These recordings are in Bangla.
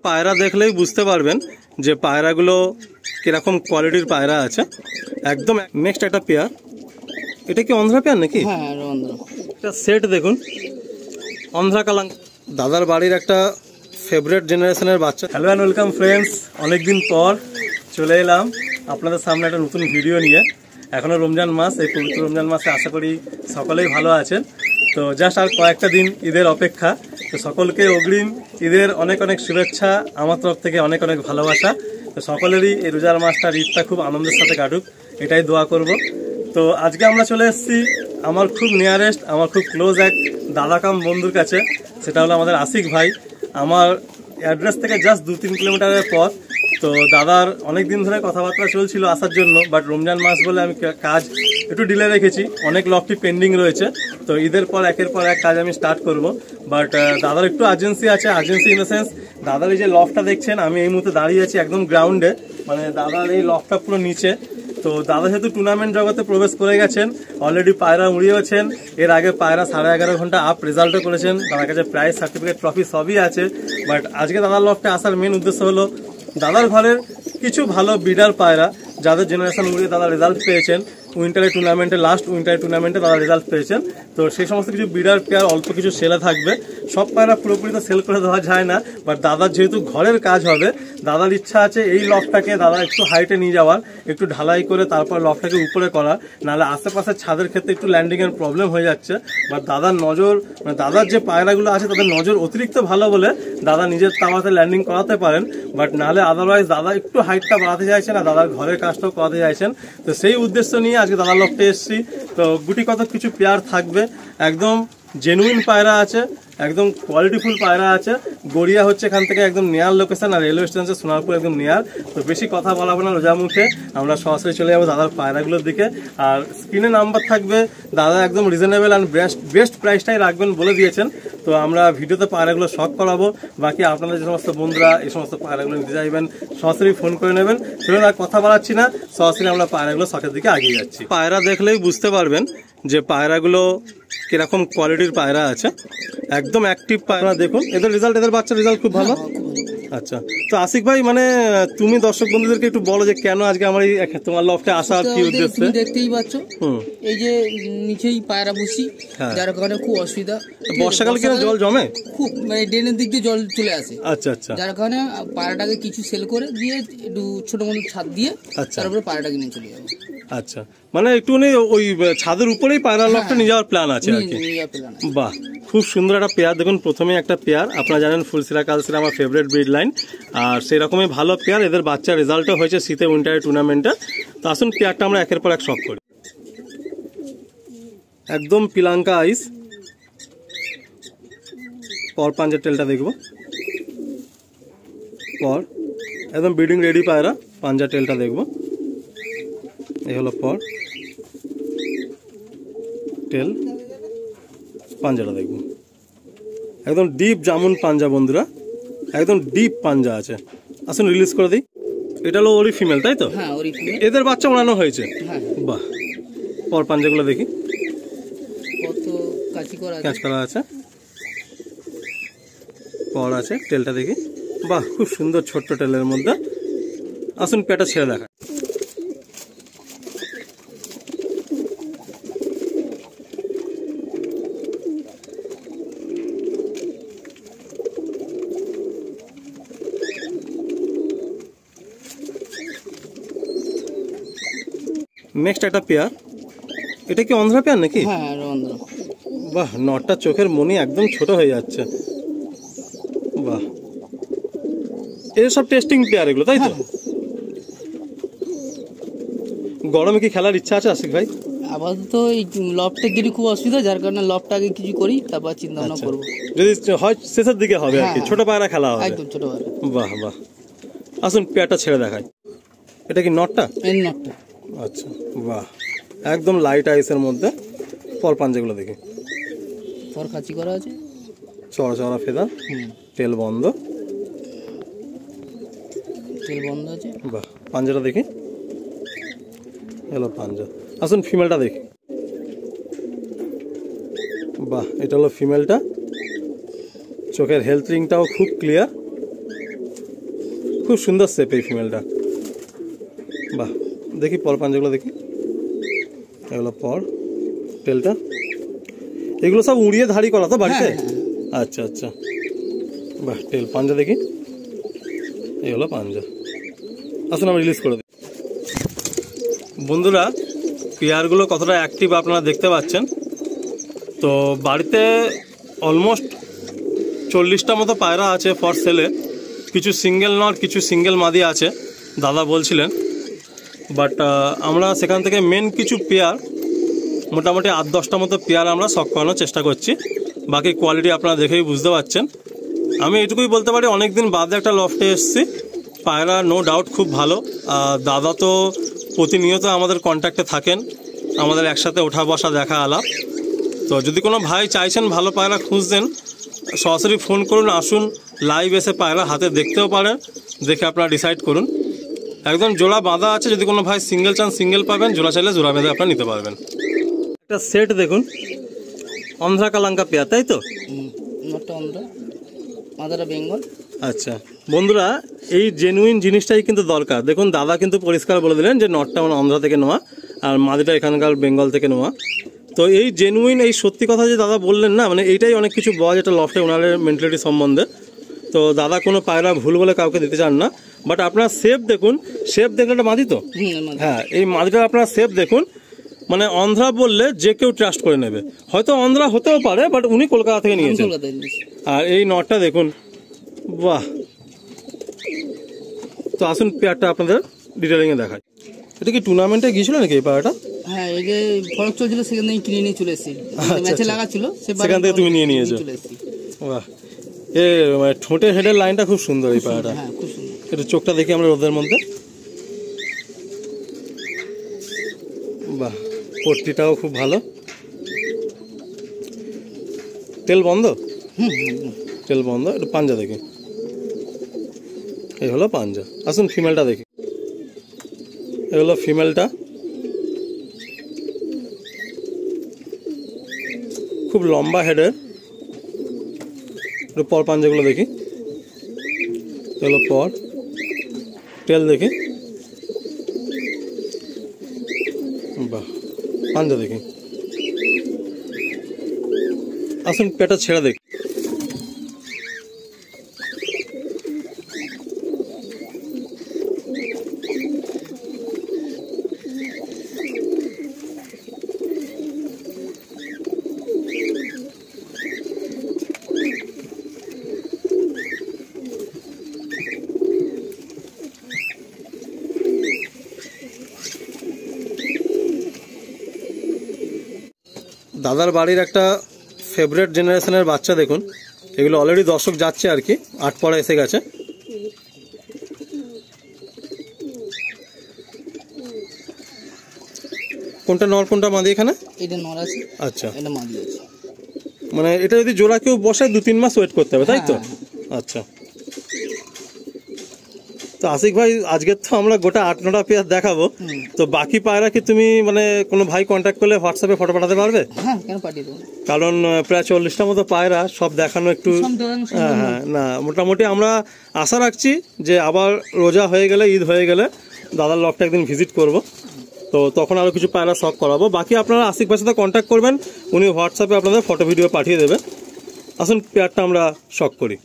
পায়রা দেখলেই বুঝতে পারবেন যে পায়রাগুলো কিরকম কোয়ালিটির পায়রা আছে। একদম নেক্সট একটা পেয়ার, এটা কি অন্ধ্রা পেয়ার নাকি? হ্যাঁ অন্ধ্রা। এটা সেট দেখুন, অন্ধ্রা কালাং। দাদার বাড়ির একটা ফেভারিট জেনারেশনের বাচ্চা। হ্যালো অ্যান্ড ওয়েলকাম ফ্রেন্ডস, অনেকদিন পর চলে এলাম আপনাদের সামনে একটা নতুন ভিডিও নিয়ে। এখনও রমজান মাস, এই পবিত্র রমজান মাসে আশা করি সকলেই ভালো আছেন। তো জাস্ট আর কয়েকটা দিন ঈদের অপেক্ষা। তো সকলকে অগ্রিম ঈদের অনেক অনেক শুভেচ্ছা, আমার তরফ থেকে অনেক অনেক ভালোবাসা। তো সকলেরই এই রোজার মাসটার ঈদটা খুব আনন্দের সাথে কাটুক, এটাই দোয়া করব। তো আজকে আমরা চলে এসেছি আমার খুব নিয়ারেস্ট, আমার খুব ক্লোজ এক দাদা কাম বন্ধুর কাছে। সেটা হলো আমাদের আশিক ভাই। আমার অ্যাড্রেস থেকে জাস্ট 2-3 কিলোমিটারের পথ। তো দাদার অনেক দিন ধরে কথাবার্তা চলছিল আসার জন্য, বাট রমজান মাস বলে আমি কাজ একটু ডিলে রেখেছি, অনেক লকটি পেন্ডিং রয়েছে। তো ঈদের পর একের পর এক কাজ আমি স্টার্ট করব। বাট দাদার একটু আর্জেন্সি আছে, আর্জেন্সি ইন দ্য সেন্স দাদার এই যে লফটা দেখছেন, আমি এই মুহূর্তে দাঁড়িয়ে আছি একদম গ্রাউন্ডে, মানে দাদার এই লফটা পুরো নিচে। তো দাদা যেহেতু টুর্নামেন্ট জগতে প্রবেশ করে গেছেন, অলরেডি পায়রা উড়িয়েছেন, এর আগে পায়রা 11.5 ঘন্টা আপ রেজাল্টও করেছেন, দাদার কাছে প্রাইজ সার্টিফিকেট ট্রফি সবই আছে। বাট আজকে দাদার লফটে আসার মেন উদ্দেশ্য হলো দাদার ঘরের কিছু ভালো বিডার পায়রা যাদের জেনারেশন উড়িয়ে দাদা রেজাল্ট পেয়েছেন, উইন্টারের টুর্নামেন্টে, লাস্ট উইন্টারের টুর্নামেন্টে দাদা রেজাল্ট পেয়েছেন। তো সেই সমস্ত কিছু বিডার পেয়ার অল্প কিছু সেলে থাকবে। সব পায়রা পুরোপুরি তো সেল করে দেওয়া যায় না, বাট দাদার যেহেতু ঘরের কাজ হবে, দাদার ইচ্ছা আছে এই লফটাকে দাদা একটু হাইটে নিয়ে যাওয়ার, একটু ঢালাই করে তারপর লফটাকে উপরে করা, নাহলে আশেপাশের ছাদের ক্ষেত্রে একটু ল্যান্ডিংয়ের প্রবলেম হয়ে যাচ্ছে। বাট দাদার নজর, মানে দাদার যে পায়রাগুলো আছে তাদের নজর অতিরিক্ত ভালো বলে দাদা নিজের তাওয়াতে ল্যান্ডিং করাতে পারেন। বাট নাহলে আদারওয়াইজ দাদা একটু হাইটটা বাড়াতে চাইছেন আর দাদার ঘরের কাজটাও করাতে চাইছেন। তো সেই উদ্দেশ্য নিয়ে আজকে দাদার লফটে এসেছি। তো গুটি কত কিছু পেয়ার থাকবে, একদম জেনুইন পায়রা আছে, একদম কোয়ালিটিফুল পায়রা আছে। গড়িয়া হচ্ছে এখান থেকে একদম নিয়ার লোকেশন, আর রেলওয়ে স্টেশন সোনারপুর একদম নিয়ার। তো বেশি কথা বলাবো না রোজা মুখে, আমরা সরাসরি চলে যাবো দাদার পায়রাগুলোর দিকে। আর স্ক্রিনে নাম্বার থাকবে, দাদা একদম রিজনেবল অ্যান্ড বেস্ট প্রাইসটাই রাখবেন বলে দিয়েছেন। তো আমরা ভিডিওতে পায়রাগুলো শখ করাবো, বাকি আপনাদের যে সমস্ত বন্ধুরা এই সমস্ত পায়রাগুলো নিতে চাইবেন সরাসরি ফোন করে নেবেন। সেজন্য আর কথা বাড়াচ্ছি না, সরাসরি আমরা পায়রাগুলো শখের দিকে এগিয়ে যাচ্ছি। পায়রা দেখলেই বুঝতে পারবেন যে পায়রাগুলো কিরকম কোয়ালিটির পায়রা আছে, একদম অ্যাক্টিভ পায়রা। দেখুন এদের রেজাল্ট, এদের বাচ্চার রেজাল্ট খুব ভালো। আচ্ছা, তো আশিক ভাই, মানে তুমি দর্শক বন্ধুদেরকে একটু বলো যে কেন আজকে আমার এই তোমার লফটে আসার কি উদ্দেশ্য? তুমি দেখতেই পাচ্ছ এই যে নিচেই পায়রা বসি, যার কারণে খুব অসুবিধা। বর্ষাকালে কিনা জল জমে খুব, মানে ড্রেনের দিক দিয়ে জল চলে আসে। আচ্ছা আচ্ছা, যার কারণে পায়রাটাকে কিছু সেল করে দিয়ে একটু ছোট মতো ছাদ দিয়ে তারপরে পায়রাটাকে নিয়ে চলে যাবে। আচ্ছা, মানে একটুখানি ওই ছাদের উপরেই পায়রা লফটে নিয়ে যাওয়ার প্ল্যান আছে আর কি। বাহ, খুব সুন্দর একটা পেয়ার। দেখুন প্রথমে একটা পেয়ার, আপনারা জানেন ফুলসিরা কালসিরা আমার ফেভারিট ব্রিড লাইন, আর সেই রকমই ভালো পেয়ার। এদের বাচ্চার রেজাল্টও হয়েছে শীতে উইন্টারের টুর্নামেন্টে। তো আসুন পেয়ারটা আমরা একের পর এক শখ করি। একদম পিলাঙ্কা আইস, পর পাঞ্জের টেলটা দেখবো, পর একদম ব্রিডিং রেডি পায়রা, পাঞ্জা টেলটা দেখবো। এই হলো পর টেল, পাঞ্জাটা দেখবো, একদম ডিপ জামুন পাঞ্জা বন্ধুরা, একদম ডিপ পাঞ্জা আছে। আসুন রিলিজ করে দিই। এটা হলো ওরি ফিমেল, তাই তো? হ্যাঁ, ওরি ফিমেল। এদের বাচ্চা ওড়ানো হয়েছে। বাহ, পর পাঞ্জাগুলো দেখি, কত কাজ করা আছে, পর আছে, টেলটা দেখি। বাহ, খুব সুন্দর ছোট্ট টেলের মধ্যে। আসুন পেটা ছেড়ে দেখা। নেক্সট একটা পেয়ার, এটা কি অন্ধ্রা পেয়ার নাকি? হ্যাঁ অন্ধ্রা। বাহ, নটটা চোখের মনি একদম ছোট হয়ে যাচ্ছে। বাহ, এই সব টেস্টিং পেয়ার এগুলো, তাই তো? গরমে কি খেলার ইচ্ছা আছে আশিক ভাই? আপাতত এই লফটে গিয়ে খুব অসুবিধা, যার কারণে লফটা আগে কিছু করি, তারপর চিন্তা ভাবনা করবো। যদি হয় শেষের দিকে হবে আর কি, ছোট পায়রা খেলা হবে একদম ছোট পায়রা। বাহ বাহ, আসুন পেয়ারটা ছেড়ে দেখাই। এটা কি নটটা? এই নটটা। আচ্ছা, বাহ, একদম লাইট আইসের মধ্যে। পর পাঞ্জাগুলো দেখি, পর খাঁচি করা আছে, চড়া চড়া ফেদা, তেল বন্ধ, আছে। বাহ, পাঞ্জাটা দেখি, হলো পাঞ্জা। আসুন ফিমেলটা দেখি। বাহ, এটা হলো ফিমেলটা, চোখের হেলথ রিংটাও খুব ক্লিয়ার, খুব সুন্দর শেপ এই ফিমেলটা। বাহ, দেখি পর পাঞ্জাগুলো দেখি। এগুলো পর, টেলটা, এগুলো সব উড়িয়ে ধাড়ি করা তো বাড়িতে? আচ্ছা আচ্ছা, বাহ। টেল, পাঞ্জা দেখি। এই হলো পাঞ্জা। আসুন আমরা রিলিজ করে দিই। বন্ধুরা, পেয়ারগুলো কতটা অ্যাক্টিভ আপনারা দেখতে পাচ্ছেন। তো বাড়িতে অলমোস্ট 40টা মতো পায়রা আছে ফর সেলে। কিছু সিঙ্গেল নর, কিছু সিঙ্গেল মাদি আছে দাদা বলছিলেন। বাট আমরা সেখান থেকে মেন কিছু পেয়ার, মোটামুটি 8-10টা মতো পেয়ার আমরা শখ করানোর চেষ্টা করছি। বাকি কোয়ালিটি আপনারা দেখেই বুঝতে পারছেন। আমি এটুকুই বলতে পারি, অনেকদিন বাদে একটা লফটে এসেছি। পায়রা নো ডাউট খুব ভালো। দাদা তো প্রতিনিয়ত আমাদের কন্ট্যাক্টে থাকেন, আমাদের একসাথে ওঠা বসা দেখা আলাপ। তো যদি কোনো ভাই চাইছেন ভালো পায়রা খুঁজছেন, সরাসরি ফোন করুন, আসুন লাইভ এসে পায়রা হাতে দেখতেও পারেন, দেখে আপনারা ডিসাইড করুন। একদম জোড়া বাঁধা আছে, যদি কোনো ভাই সিঙ্গেল চান সিঙ্গেল পাবেন, জোড়া চাইলে জোড়া বেঁধে আপনারা নিতে পারবেন। একটা সেট দেখুন, অন্ধ্রা কালাঙ্কা পেয়ার, তাই তো? বেঙ্গল। আচ্ছা বন্ধুরা, এই জেনুইন জিনিসটাই কিন্তু দরকার। দেখুন দাদা কিন্তু পরিষ্কার বলে দিলেন যে নটটা আমার অন্ধ্রা থেকে নেওয়া আর মাদিটা এখানকার বেঙ্গল থেকে নেওয়া। তো এই জেনুইন, এই সত্যি কথা যে দাদা বললেন না, মানে এইটাই অনেক কিছু বলা যেটা লফটে ওনাদের মেন্টালিটি সম্বন্ধে। তো দাদা কোনো পায়রা ভুল বলে কাউকে দিতে চান না। বাট আপনার শেপ দেখুন, শেপ দেখলে একটা মাদি তো? হ্যাঁ, এই মাদিটা আপনার শেপ দেখুন, মানে অন্ধ্রা বললে যে কেউ ট্রাস্ট করে নেবে। হয়তো অন্ধ্রা হতেও পারে, বাট উনি কলকাতা থেকে নিয়েছেন। আর এই নটটা দেখুন, বাহ। তো আসুন পেয়ারটা আপনাদের ডিটেলিংয়ে দেখায়। এটা কি টুর্নামেন্টে গিয়েছিল নাকি এই পায়রাটা? হ্যাঁ, এই যে ফরক চলছিল সেখান থেকে কিনে নিয়ে চলে এসেছি। ম্যাচে লাগাচ্ছিল, সেখান থেকে তুমি নিয়ে নিয়েছো। বাহ, এ মানে ঠোঁটের হেডের লাইনটা খুব সুন্দর এই পায়রাটা। হ্যাঁ, খুব সুন্দর। একটু চোখটা দেখি আমরা রোদের মধ্যে। বাহ, পট্টিটাও খুব ভালো। তেল বন্ধ? তেল বন্ধ। একটু পাঞ্জা দেখি। এই হলো পাঞ্জা। আসুন ফিমেলটা দেখি। এই হলো ফিমেলটা, খুব লম্বা হেডের। একটু পর পাঞ্জাগুলো দেখি। এগুলো পর, তেল দেখি। বাহ, পাঞ্জা দেখি। আসুন পেটা ছেড়ে দেখি। দাদার বাড়ির একটা ফেভারিট জেনারেশনের বাচ্চা দেখুন। এগুলো অলরেডি দর্শক যাচ্ছে আর কি, 8 পড়া এসে গেছে। কোনটা নর কোনটা মাদি এখানে? এটা নর আছে। আচ্ছা, এটা মাদি আছে। মানে এটা যদি জোড়া কেউ বসায় 2-3 মাস ওয়েট করতে হবে, তাই তো? আচ্ছা। তো আশিক ভাই, আজকে তো আমরা গোটা 8-9টা পেয়ার দেখাবো। তো বাকি পায়রা কি তুমি মানে কোনো ভাই কন্ট্যাক্ট করলে হোয়াটসঅ্যাপে ফটো পাঠাতে পারবে? হ্যাঁ, কেন পাঠিয়ে দেবো। কারণ প্রায় 40টা মতো পায়রা, সব দেখানো একটু। হ্যাঁ হ্যাঁ, না মোটামুটি আমরা আশা রাখছি যে আবার রোজা হয়ে গেলে, ঈদ হয়ে গেলে দাদার লফটে একদিন ভিজিট করব। তো তখন আরও কিছু পায়রা শখ করাবো। বাকি আপনারা আশিক ভাইয়ের সাথে কন্ট্যাক্ট করবেন, উনি হোয়াটসঅ্যাপে আপনাদের ফটো ভিডিও পাঠিয়ে দেবে। আসুন পেয়ারটা আমরা শখ করি।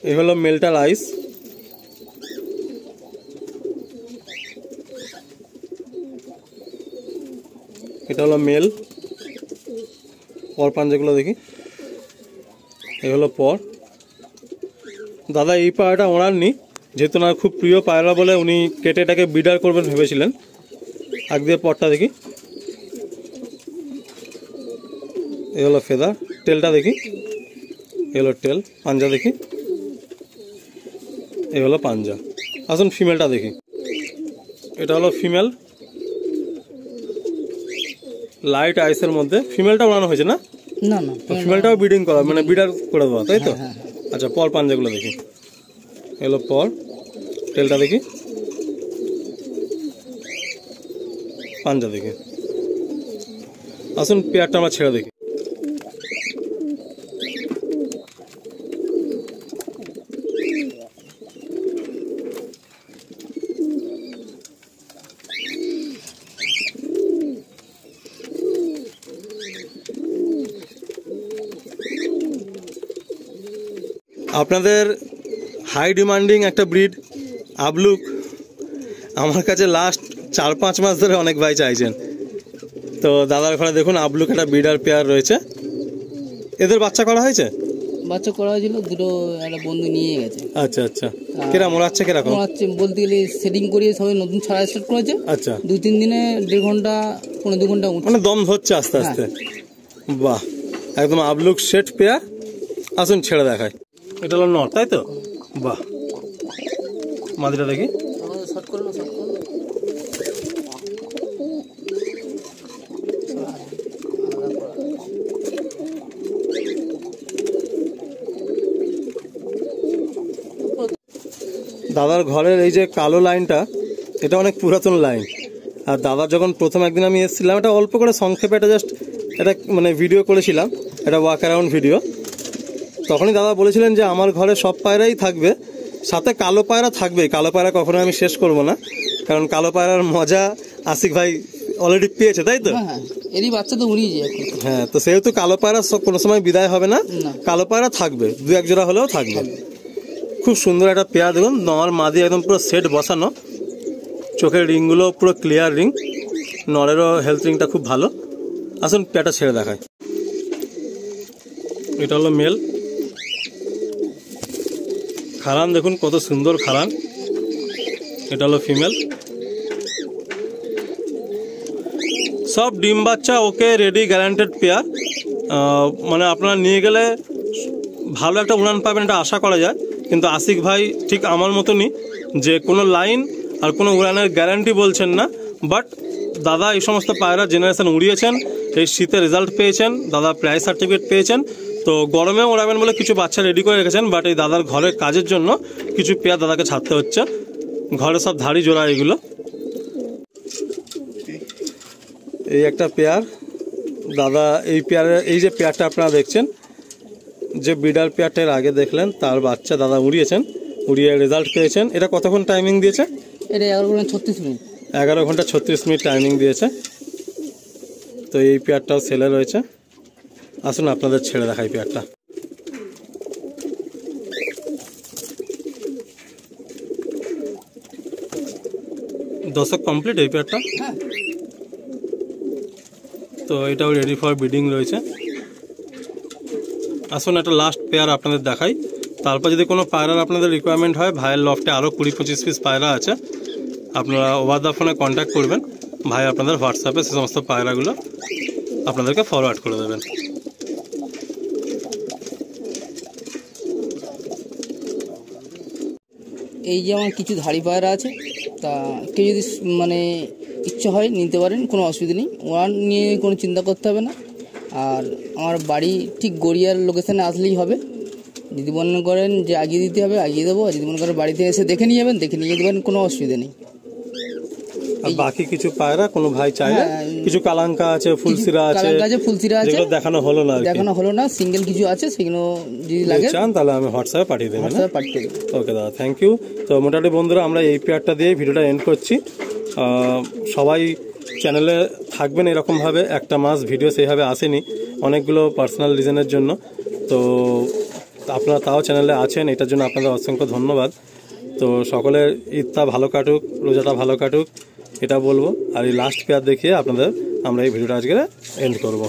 এই হলো মেলটার আইস। এটা হলো মেল। পর পাঞ্জাগুলো দেখি। এই হলো পর। দাদা এই পায়রাটা ওনারনি, যেহেতু ওনার খুব প্রিয় পায়রা বলে উনি কেটে এটাকে বিডার করবেন ভেবেছিলেন। আগ দিয়ে পরটা দেখি। এই হলো ফেদার। টেলটা দেখি। এই হলো টেল। পাঞ্জা দেখি। এই হলো পাঞ্জা। আসুন ফিমেলটা দেখি। এটা হলো ফিমেল, লাইট আইসের মধ্যে। ফিমেলটা বানানো হয়েছে না? না না, ফিমেলটাও ব্রিডিং করা, মানে ব্রিডার করে দেওয়া, তাই তো? আচ্ছা, পর পাঞ্জাগুলো দেখি। এলো পর, টেলটা দেখি। পাঞ্জা দেখি। আসুন পেয়ারটা আমরা ছেড়ে দেখি। আপনাদের হাই ডিমান্ডিং একটা ব্রিড আবলুক আমার কাছে লাস্ট 4-5 মাস ধরে অনেক ভাই চাইছেন। তো দাদার ঘরে দেখুন আবলুক একটা ব্রিডার পেয়ার রয়েছে। এদের বাচ্চা করা হয়েছে? বাচ্চা করা হয়েছিল, দুটো একটা বন্ধু নিয়ে গেছে। আচ্ছা আচ্ছা, কেরাম মোড়াচ্ছে কিরকম? মোড়াচ্ছে বলতে গেলে সেটিং করিয়ে সবাই নতুন ছাড়া স্টার্ট করেছে। আচ্ছা, 2-3 দিনে 1.5 ঘন্টা 2 ঘন্টা মানে দম ধরছে আস্তে আস্তে। বাহ, একদম আবলুক সেট পেয়ার। আসুন ছেড়ে দেখায়। এটা হলো নর, তাই তো? বাহ, মাদিটা দেখি। শর্ট করে না, শর্ট করে দাদার ঘরের এই যে কালো লাইনটা, এটা অনেক পুরাতন লাইন। আর দাদা যখন প্রথম একদিন আমি এসেছিলাম, এটা অল্প করে সংক্ষেপে এটা জাস্ট এটা মানে ভিডিও করেছিলাম, এটা ওয়াক অ্যারাউন্ড ভিডিও। তখনই দাদা বলেছিলেন যে আমার ঘরে সব পায়রাই থাকবে, সাথে কালো পায়রা থাকবে। কালো পায়রা কখনো আমি শেষ করব না, কারণ কালো পায়রার মজা আশিক ভাই অলরেডি পেয়েছে, তাই তো? এরই বাচ্চা তো উড়িয়ে যায়। হ্যাঁ, তো সেহেতু কালো পায়রা কোনো সময় বিদায় হবে না, কালো পায়রা থাকবে, 2-1 জোড়া হলেও থাকবে। খুব সুন্দর একটা পেয়ার দেখুন, নর মাদি একদম পুরো সেট বসানো, চোখের রিংগুলো পুরো ক্লিয়ার রিং, নরেরও হেলথ রিংটা খুব ভালো। আসুন পেয়ারটা ছেড়ে দেখায়। এটা হলো মেল। খারান দেখুন কত সুন্দর খারান। এটা হলো ফিমেল। সব ডিম বাচ্চা ওকে রেডি, গ্যারান্টেড পেয়ার। মানে আপনারা নিয়ে গেলে ভালো একটা উড়ান পাবেন, এটা আশা করা যায়। কিন্তু আশিক ভাই ঠিক আমার মতনই, যে কোনো লাইন আর কোনো উড়ানের গ্যারান্টি বলছেন না, বাট দাদা এই সমস্ত পায়রা জেনারেশন উড়িয়েছেন, এই শীতে রেজাল্ট পেয়েছেন, দাদা প্রাইজ সার্টিফিকেট পেয়েছেন। তো গরমে ওড়াবেন বলে কিছু বাচ্চা রেডি করে রেখেছেন, বাট এই দাদার ঘরের কাজের জন্য কিছু পেয়ার দাদাকে ছাড়তে হচ্ছে। ঘরে সব ধাড়ি জোড়া এগুলো। এই একটা পেয়ার দাদা, এই পেয়ারের এই যে পেয়ারটা আপনারা দেখছেন, যে ব্রিডার পেয়ারটার আগে দেখলেন, তার বাচ্চা দাদা উড়িয়েছেন, উড়িয়ে রেজাল্ট পেয়েছেন। এটা কতক্ষণ টাইমিং দিয়েছে? এটা 11 ঘন্টা 36 মিনিট। 11 ঘন্টা 36 মিনিট টাইমিং দিয়েছে। তো এই পেয়ারটাও সেলে রয়েছে। আসুন আপনাদের ছেড়ে দেখাই পেয়ারটা। দশক কমপ্লিট এই পেয়ারটা। তো এটাও রেডি ফর ব্রিডিং রয়েছে। আসুন একটা লাস্ট পেয়ার আপনাদের দেখাই, তারপর যদি কোনো পায়রার আপনাদের রিকোয়ারমেন্ট হয়, ভাইয়ের লফটে আরও 20-25 পিস পায়রা আছে, আপনারা ওভার দ্য ফোনে কন্ট্যাক্ট করবেন, ভাই আপনাদের হোয়াটসঅ্যাপে সে সমস্ত পায়রাগুলো আপনাদেরকে ফরওয়ার্ড করে দেবেন। এই যে আমার কিছু ধাড়ি পায়রা আছে, তা কেউ যদি মানে ইচ্ছা হয় নিতে পারেন, কোনো অসুবিধা নেই, ওরা নিয়ে কোনো চিন্তা করতে হবে না। আর আমার বাড়ি ঠিক গড়িয়ার লোকেশানে আসলেই হবে। যদি মনে করেন যে আগিয়ে দিতে হবে, আগিয়ে দেবো। আর যদি মনে করেন বাড়িতে এসে দেখে নিয়ে যাবেন, দেখে নিয়ে যাবেন, কোনো অসুবিধা নেই। আর বাকি কিছু পায়রা কোনো ভাই চাইলে, কিছু কালাঙ্কা আছে, ফুলসিরা আছে, যেগুলো দেখানো হলো না, সিঙ্গেল কিছু আছে, সেগুলো যদি লাগে চান তাহলে আমি হোয়াটসঅ্যাপে পাঠিয়ে দেবেন। ওকে দাদা, থ্যাংক ইউ। তো মোটামুটি বন্ধুরা, আমরা এই পেয়ারটা দিয়ে ভিডিওটা এন্ড করছি। সবাই চ্যানেলে থাকবেন এরকমভাবে, একটা মাস ভিডিও সেইভাবে আসেনি অনেকগুলো পার্সোনাল রিজনের জন্য। তো আপনারা তাও চ্যানেলে আছেন, এটার জন্য আপনাদের অসংখ্য ধন্যবাদ। তো সকলের ঈদটা ভালো কাটুক, রোজাটা ভালো কাটুক, এটা বলবো। আর এই লাস্ট পেয়ার দেখিয়ে আপনাদের আমরা এই ভিডিওটা আজকে এন্ড করবো।